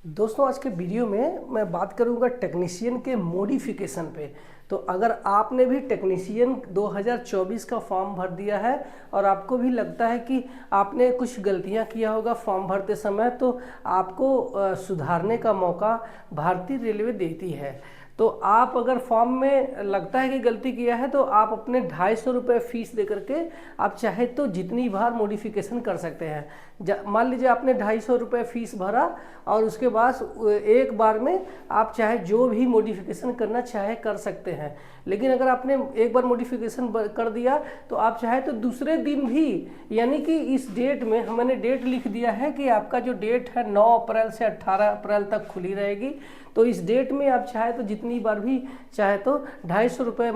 दोस्तों आज के वीडियो में मैं बात करूंगा टेक्नीशियन के मॉडिफिकेशन पे। तो अगर आपने भी टेक्नीशियन 2024 का फॉर्म भर दिया है और आपको भी लगता है कि आपने कुछ गलतियां किया होगा फॉर्म भरते समय, तो आपको सुधारने का मौका भारतीय रेलवे देती है। तो आप अगर फॉर्म में लगता है कि गलती किया है तो आप अपने 250 रुपये फीस दे करके आप चाहे तो जितनी बार मॉडिफिकेशन कर सकते हैं। मान लीजिए आपने 250 रुपये फीस भरा और उसके बाद एक बार में आप चाहे जो भी मॉडिफिकेशन करना चाहे कर सकते हैं। लेकिन अगर आपने एक बार मॉडिफिकेशन कर दिया तो आप चाहे तो दूसरे दिन भी, यानी कि इस डेट में मैंने डेट लिख दिया है कि आपका जो डेट है 9 अप्रैल से 18 अप्रैल तक खुली रहेगी। तो इस डेट में आप चाहे तो जितनी बार भी चाहे तो 250 रुपये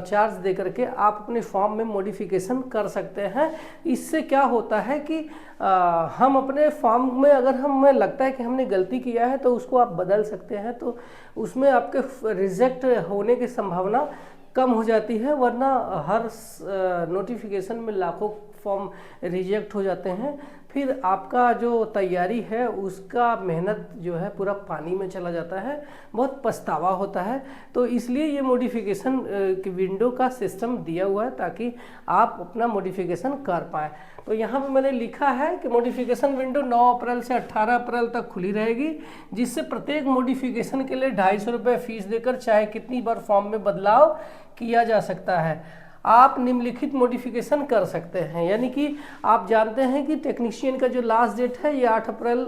चार्ज दे करके आप अपने फॉर्म में मॉडिफिकेशन कर सकते हैं। इससे क्या होता है कि हम अपने फॉर्म में अगर हमें लगता है कि हमने गलती किया है तो उसको आप बदल सकते हैं, तो उसमें आपके रिजेक्ट होने की संभावना कम हो जाती है। वरना हर नोटिफिकेशन में लाखों फॉर्म रिजेक्ट हो जाते हैं, फिर आपका जो तैयारी है उसका मेहनत जो है पूरा पानी में चला जाता है, बहुत पछतावा होता है। तो इसलिए ये मॉडिफिकेशन की विंडो का सिस्टम दिया हुआ है ताकि आप अपना मॉडिफिकेशन कर पाएँ। तो यहाँ पे मैंने लिखा है कि मॉडिफिकेशन विंडो 9 अप्रैल से 18 अप्रैल तक खुली रहेगी, जिससे प्रत्येक मॉडिफिकेशन के लिए 250 रुपये फीस देकर चाहे कितनी बार फॉर्म में बदलाव किया जा सकता है। आप निम्नलिखित मॉडिफिकेशन कर सकते हैं, यानी कि आप जानते हैं कि टेक्नीशियन का जो लास्ट डेट है ये 8 अप्रैल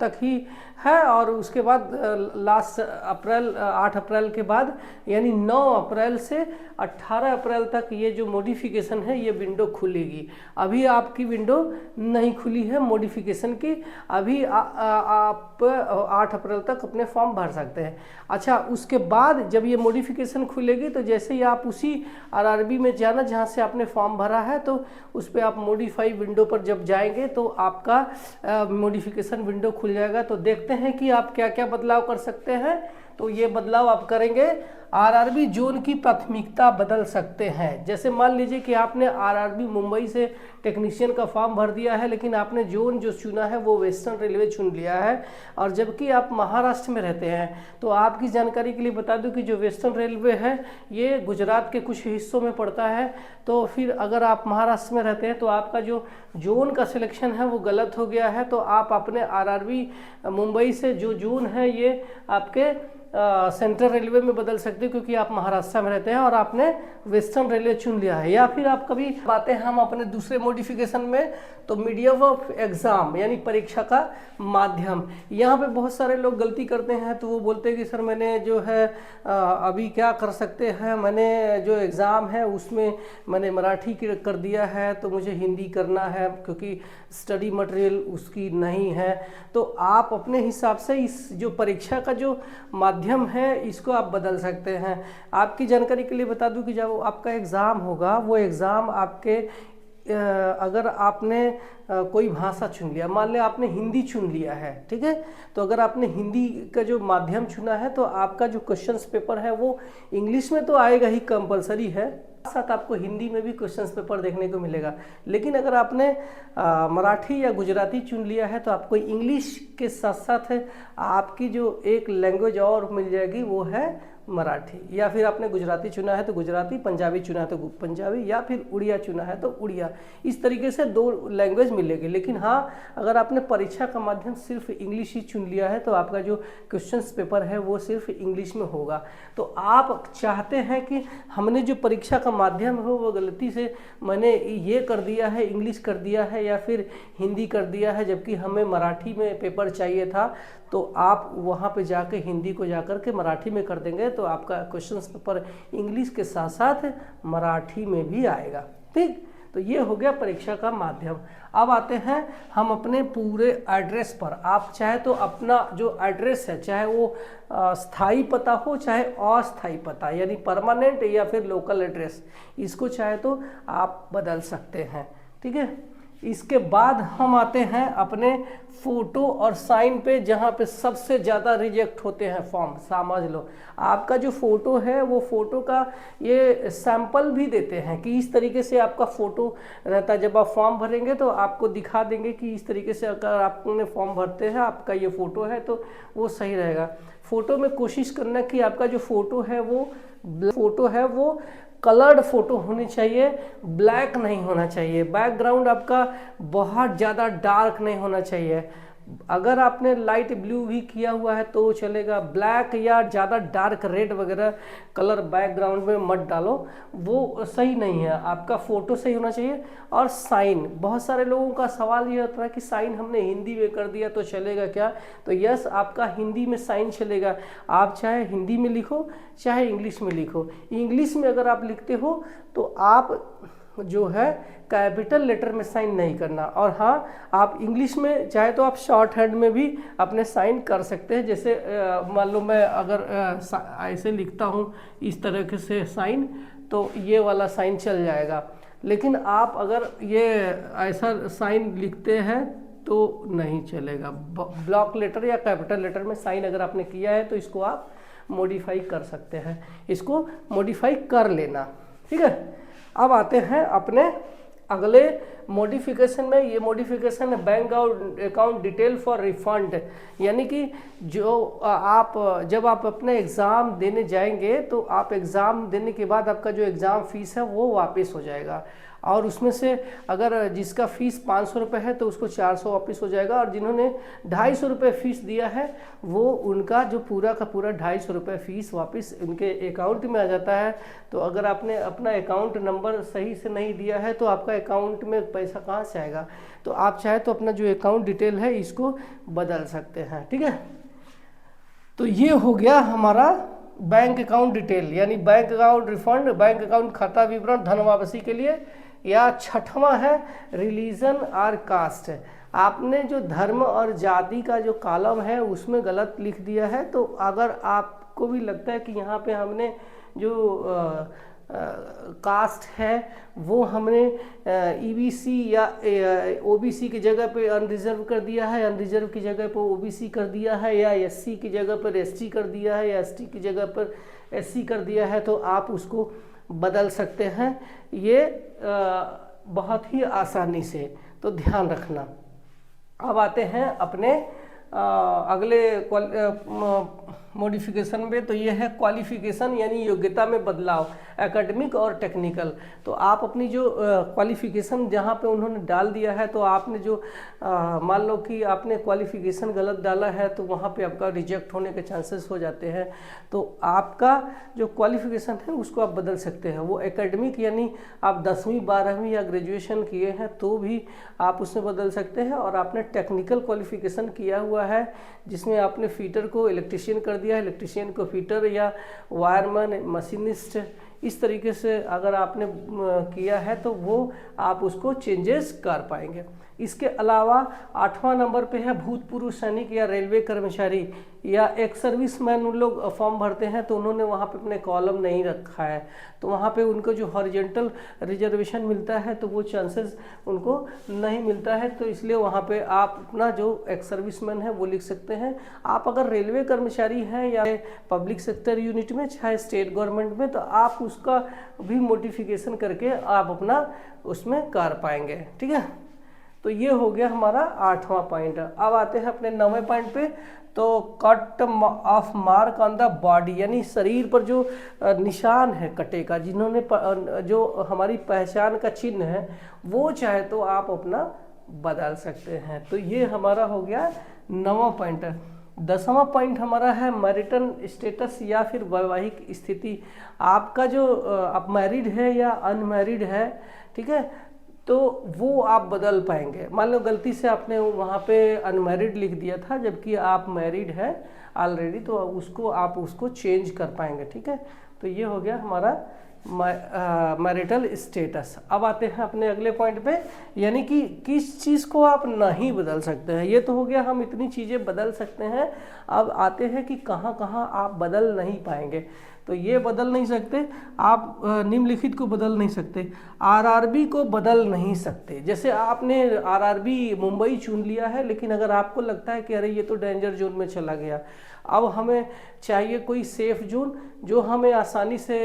तक ही है, और उसके बाद लास्ट अप्रैल 8 अप्रैल के बाद यानी 9 अप्रैल से 18 अप्रैल तक ये जो मॉडिफिकेशन है ये विंडो खुलेगी। अभी आपकी विंडो नहीं खुली है मॉडिफिकेशन की, अभी आप 8 अप्रैल तक अपने फॉर्म भर सकते हैं। अच्छा, उसके बाद जब ये मॉडिफिकेशन खुलेगी तो जैसे ही आप उसी आरआरबी में जाना जहाँ से आपने फॉर्म भरा है, तो उस पर आप मॉडिफाई विंडो पर जब जाएंगे तो आपका मॉडिफिकेशन विंडो खुल जाएगा। तो देखते हैं कि आप क्या क्या बदलाव कर सकते हैं। तो ये बदलाव आप करेंगे, आरआरबी जोन की प्राथमिकता बदल सकते हैं। जैसे मान लीजिए कि आपने आरआरबी मुंबई से टेक्नीशियन का फॉर्म भर दिया है, लेकिन आपने जोन जो चुना है वो वेस्टर्न रेलवे चुन लिया है, और जबकि आप महाराष्ट्र में रहते हैं। तो आपकी जानकारी के लिए बता दूं कि जो वेस्टर्न रेलवे है ये गुजरात के कुछ हिस्सों में पड़ता है। तो फिर अगर आप महाराष्ट्र में रहते हैं तो आपका जो जोन का सिलेक्शन है वो गलत हो गया है। तो आप अपने आरआरबी मुंबई से जो जोन है ये आपके सेंट्रल रेलवे में बदल सकते हो, क्योंकि आप महाराष्ट्र में रहते हैं और आपने वेस्टर्न रेलवे चुन लिया है। या फिर आप कभी आते हैं हम अपने दूसरे मॉडिफिकेशन में, तो मीडियम ऑफ एग्जाम यानी परीक्षा का माध्यम। यहाँ पे बहुत सारे लोग गलती करते हैं, तो वो बोलते हैं कि सर मैंने जो है अभी क्या कर सकते हैं, मैंने जो एग्ज़ाम है उसमें मैंने मराठी कर दिया है तो मुझे हिंदी करना है क्योंकि स्टडी मटेरियल उसकी नहीं है। तो आप अपने हिसाब से इस जो परीक्षा का जो माध्यम है इसको आप बदल सकते हैं। आपकी जानकारी के लिए बता दूं कि जब आपका एग्ज़ाम होगा वो एग्ज़ाम आपके अगर आपने कोई भाषा चुन लिया, मान लिया आपने हिंदी चुन लिया है, ठीक है, तो अगर आपने हिंदी का जो माध्यम चुना है तो आपका जो क्वेश्चंस पेपर है वो इंग्लिश में तो आएगा ही, कंपलसरी है, साथ आपको हिंदी में भी क्वेश्चंस पेपर देखने को मिलेगा। लेकिन अगर आपने मराठी या गुजराती चुन लिया है तो आपको इंग्लिश के साथ साथ आपकी जो एक लैंग्वेज और मिल जाएगी वो है मराठी। या फिर आपने गुजराती चुना है तो गुजराती, पंजाबी चुना है तो पंजाबी, या फिर उड़िया चुना है तो उड़िया। इस तरीके से 2 लैंग्वेज मिलेगी। लेकिन हाँ, अगर आपने परीक्षा का माध्यम सिर्फ इंग्लिश ही चुन लिया है तो आपका जो क्वेश्चंस पेपर है वो सिर्फ इंग्लिश में होगा। तो आप चाहते हैं कि हमने जो परीक्षा का माध्यम हो वो गलती से मैंने ये कर दिया है, इंग्लिश कर दिया है या फिर हिंदी कर दिया है, जबकि हमें मराठी में पेपर चाहिए था, तो आप वहाँ पे जाके हिंदी को जाकर के मराठी में कर देंगे तो आपका क्वेश्चन पेपर इंग्लिश के साथ साथ मराठी में भी आएगा। ठीक, तो ये हो गया परीक्षा का माध्यम। अब आते हैं हम अपने पूरे एड्रेस पर। आप चाहे तो अपना जो एड्रेस है, चाहे वो स्थायी पता हो चाहे अस्थायी पता, यानी परमानेंट या फिर लोकल एड्रेस, इसको चाहे तो आप बदल सकते हैं। ठीक है, इसके बाद हम आते हैं अपने फ़ोटो और साइन पे, जहाँ पे सबसे ज़्यादा रिजेक्ट होते हैं फॉर्म। समझ लो, आपका जो फ़ोटो है वो फ़ोटो का ये सैंपल भी देते हैं कि इस तरीके से आपका फ़ोटो रहता है। जब आप फॉर्म भरेंगे तो आपको दिखा देंगे कि इस तरीके से अगर आपने फॉर्म भरते हैं आपका ये फ़ोटो है तो वो सही रहेगा। फ़ोटो में कोशिश करना कि आपका जो फ़ोटो है वो कलर्ड फोटो होनी चाहिए, ब्लैक नहीं होना चाहिए। बैकग्राउंड आपका बहुत ज़्यादा डार्क नहीं होना चाहिए। अगर आपने लाइट ब्लू भी किया हुआ है तो चलेगा, ब्लैक या ज़्यादा डार्क रेड वगैरह कलर बैकग्राउंड में मत डालो, वो सही नहीं है। आपका फ़ोटो सही होना चाहिए। और साइन, बहुत सारे लोगों का सवाल ये होता है कि साइन हमने हिंदी में कर दिया तो चलेगा क्या? तो यस, आपका हिंदी में साइन चलेगा। आप चाहे हिंदी में लिखो चाहे इंग्लिश में लिखो। इंग्लिश में अगर आप लिखते हो तो आप जो है कैपिटल लेटर में साइन नहीं करना। और हाँ, आप इंग्लिश में चाहे तो आप शॉर्ट हैंड में भी अपने साइन कर सकते हैं। जैसे मान लो मैं अगर ऐसे लिखता हूँ इस तरह से साइन, तो ये वाला साइन चल जाएगा। लेकिन आप अगर ये ऐसा साइन लिखते हैं तो नहीं चलेगा। ब्लॉक लेटर या कैपिटल लेटर में साइन अगर आपने किया है तो इसको आप मॉडिफाई कर सकते हैं, इसको मॉडिफाई कर लेना, ठीक है। अब आते हैं अपने अगले मॉडिफिकेशन में। ये मॉडिफिकेशन है bank account detail for refund, यानी कि जो आप जब आप अपने एग्ज़ाम देने जाएंगे तो आप एग्ज़ाम देने के बाद आपका जो एग्ज़ाम फीस है वो वापस हो जाएगा। और उसमें से अगर जिसका फ़ीस 500 रुपये है तो उसको 400 वापस हो जाएगा। और जिन्होंने 250 रुपये फ़ीस दिया है वो उनका जो पूरा का पूरा 250 रुपये फ़ीस वापस उनके अकाउंट में आ जाता है। तो अगर आपने अपना अकाउंट नंबर सही से नहीं दिया है तो आपका अकाउंट में पैसा कहाँ से आएगा? तो आप चाहे तो अपना जो अकाउंट डिटेल है इसको बदल सकते हैं, ठीक है। तो ये हो गया हमारा बैंक अकाउंट डिटेल, यानी bank account refund, bank account खाता विवरण धन वापसी के लिए। या छठवां है रिलीजन और कास्ट। आपने जो धर्म और जाति का जो कॉलम है उसमें गलत लिख दिया है, तो अगर आपको भी लगता है कि यहाँ पे हमने जो कास्ट है वो हमने ईबीसी या ओबीसी की जगह पे अनरिजर्व कर दिया है, अनरिजर्व की जगह पर ओबीसी कर दिया है, या एससी की जगह पर एसटी कर दिया है, या एसटी की जगह पर एससी कर दिया है, तो आप उसको बदल सकते हैं। ये बहुत ही आसानी से, तो ध्यान रखना। अब आते हैं अपने अगले मॉडिफिकेशन में। तो ये है क्वालिफिकेशन, यानी योग्यता में बदलाव, एकेडमिक और टेक्निकल। तो आप अपनी जो क्वालिफिकेशन जहाँ पे उन्होंने डाल दिया है, तो आपने जो मान लो कि आपने क्वालिफिकेशन गलत डाला है तो वहाँ पे आपका रिजेक्ट होने के चांसेस हो जाते हैं। तो आपका जो क्वालिफिकेशन है उसको आप बदल सकते हैं। वो एकेडमिक यानी आप 10वीं 12वीं या ग्रेजुएशन किए हैं तो भी आप उसमें बदल सकते हैं। और आपने टेक्निकल क्वालिफिकेशन किया हुआ है जिसमें आपने फीटर को इलेक्ट्रीशियन कर दिया है, इलेक्ट्रीशियन को फीटर या वायरमैन, मशीनिस्ट, इस तरीके से अगर आपने किया है तो वो आप उसको चेंजेस कर पाएंगे। इसके अलावा 8वां नंबर पे है भूतपूर्व सैनिक या रेलवे कर्मचारी या एक सर्विसमैन। उन लोग फॉर्म भरते हैं तो उन्होंने वहाँ पे अपने कॉलम नहीं रखा है, तो वहाँ पे उनको जो हॉरिजॉन्टल रिजर्वेशन मिलता है तो वो चांसेस उनको नहीं मिलता है। तो इसलिए वहाँ पे आप अपना जो एक सर्विसमैन है वो लिख सकते हैं। आप अगर रेलवे कर्मचारी हैं या पब्लिक सेक्टर यूनिट में चाहे स्टेट गवर्नमेंट में, तो आप उसका भी मॉडिफिकेशन करके आप अपना उसमें कर पाएंगे, ठीक है। तो ये हो गया हमारा 8वां पॉइंट। अब आते हैं अपने 9वें पॉइंट पे। तो cut off mark on the body, यानी शरीर पर जो निशान है कटे का, जिन्होंने जो हमारी पहचान का चिन्ह है वो चाहे तो आप अपना बदल सकते हैं। तो ये हमारा हो गया 9वां पॉइंट। 10वां पॉइंट हमारा है मैरिटल स्टेटस या फिर वैवाहिक स्थिति। आपका जो आप मैरिड है या अनमैरिड है, ठीक है, तो वो आप बदल पाएंगे। मान लो गलती से आपने वहाँ पे अनमैरिड लिख दिया था जबकि आप मैरिड है ऑलरेडी, तो उसको चेंज कर पाएंगे, ठीक है। तो ये हो गया हमारा मैरिटल स्टेटस। अब आते हैं अपने अगले पॉइंट पे, यानी कि किस चीज़ को आप नहीं बदल सकते हैं। ये तो हो गया हम इतनी चीज़ें बदल सकते हैं। अब आते हैं कि कहाँ कहाँ आप बदल नहीं पाएंगे। तो ये बदल नहीं सकते, आप निम्नलिखित को बदल नहीं सकते। आरआरबी को बदल नहीं सकते। जैसे आपने आरआरबी मुंबई चुन लिया है, लेकिन अगर आपको लगता है कि अरे ये तो डेंजर जोन में चला गया, अब हमें चाहिए कोई सेफ जोन जो हमें आसानी से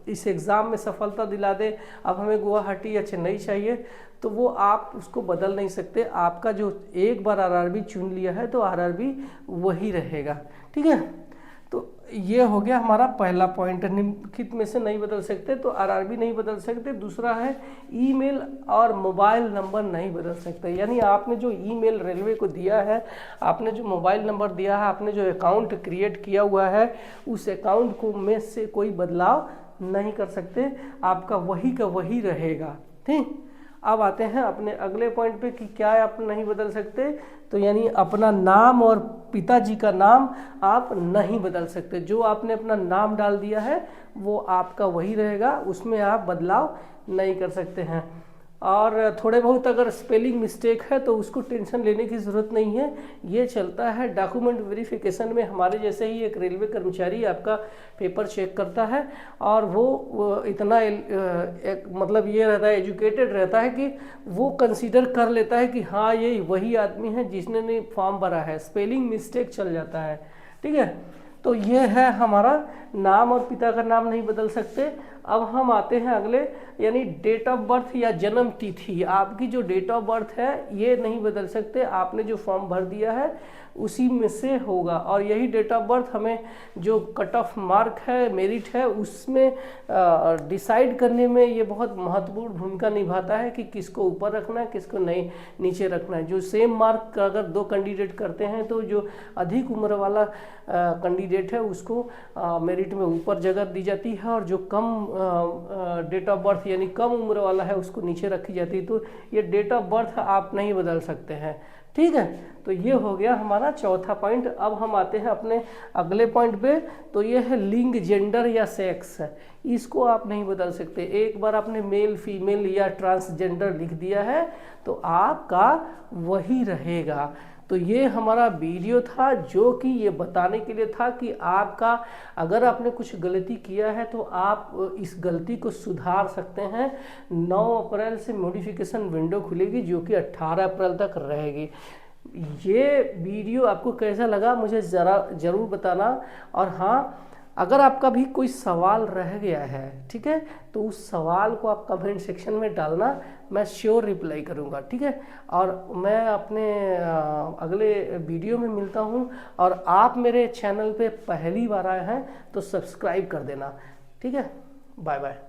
इस एग्ज़ाम में सफलता दिला दे, अब हमें गुवाहाटी या चेन्नई चाहिए, तो वो आप उसको बदल नहीं सकते। आपका जो एक बार आरआरबी चुन लिया है तो आरआरबी वही रहेगा, ठीक है। तो ये हो गया हमारा पहला पॉइंट, निम्नलिखित में से नहीं बदल सकते, तो आरआरबी नहीं बदल सकते। दूसरा है ईमेल और मोबाइल नंबर नहीं बदल सकते। यानी आपने जो ईमेल रेलवे को दिया है, आपने जो मोबाइल नंबर दिया है, आपने जो अकाउंट क्रिएट किया हुआ है, उस अकाउंट को में से कोई बदलाव नहीं कर सकते, आपका वही का वही रहेगा, ठीक। अब आते हैं अपने अगले पॉइंट पे कि क्या आप नहीं बदल सकते। तो यानी अपना नाम और पिताजी का नाम आप नहीं बदल सकते। जो आपने अपना नाम डाल दिया है वो आपका वही रहेगा, उसमें आप बदलाव नहीं कर सकते हैं। और थोड़े बहुत अगर स्पेलिंग मिस्टेक है तो उसको टेंशन लेने की ज़रूरत नहीं है, ये चलता है डॉक्यूमेंट वेरिफिकेशन में। हमारे जैसे ही एक रेलवे कर्मचारी आपका पेपर चेक करता है और वो इतना मतलब ये रहता है, एजुकेटेड रहता है कि वो कंसीडर कर लेता है कि हाँ ये वही आदमी है जिसने फॉर्म भरा है। स्पेलिंग मिस्टेक चल जाता है, ठीक है। तो ये है हमारा नाम और पिता का नाम नहीं बदल सकते। अब हम आते हैं अगले, यानी डेट ऑफ बर्थ या जन्म तिथि। आपकी जो डेट ऑफ बर्थ है ये नहीं बदल सकते, आपने जो फॉर्म भर दिया है उसी में से होगा। और यही डेट ऑफ बर्थ हमें जो कट ऑफ मार्क है, मेरिट है, उसमें डिसाइड करने में ये बहुत महत्वपूर्ण भूमिका निभाता है कि किसको ऊपर रखना है, किसको नहीं नीचे रखना है। जो सेम मार्क अगर दो कैंडिडेट करते हैं तो जो अधिक उम्र वाला कैंडिडेट है उसको मेरिट में ऊपर जगह दी जाती है, और जो कम डेट ऑफ बर्थ यानी कम उम्र वाला है उसको नीचे रखी जाती है। तो ये डेट ऑफ बर्थ आप नहीं बदल सकते हैं, ठीक है। तो ये हो गया हमारा चौथा पॉइंट। अब हम आते हैं अपने अगले पॉइंट पे, तो ये है लिंग, जेंडर या सेक्स। इसको आप नहीं बदल सकते। एक बार आपने मेल, फीमेल या ट्रांसजेंडर लिख दिया है तो आपका वही रहेगा। तो ये हमारा वीडियो था जो कि ये बताने के लिए था कि आपका अगर आपने कुछ गलती किया है तो आप इस गलती को सुधार सकते हैं। 9 अप्रैल से मॉडिफिकेशन विंडो खुलेगी जो कि 18 अप्रैल तक रहेगी। ये वीडियो आपको कैसा लगा मुझे ज़रूर बताना। और हाँ, अगर आपका भी कोई सवाल रह गया है, ठीक है, तो उस सवाल को आप कमेंट सेक्शन में डालना, मैं श्योर रिप्लाई करूँगा, ठीक है। और मैं अपने अगले वीडियो में मिलता हूँ। और आप मेरे चैनल पे पहली बार आए हैं तो सब्सक्राइब कर देना, ठीक है। Bye bye.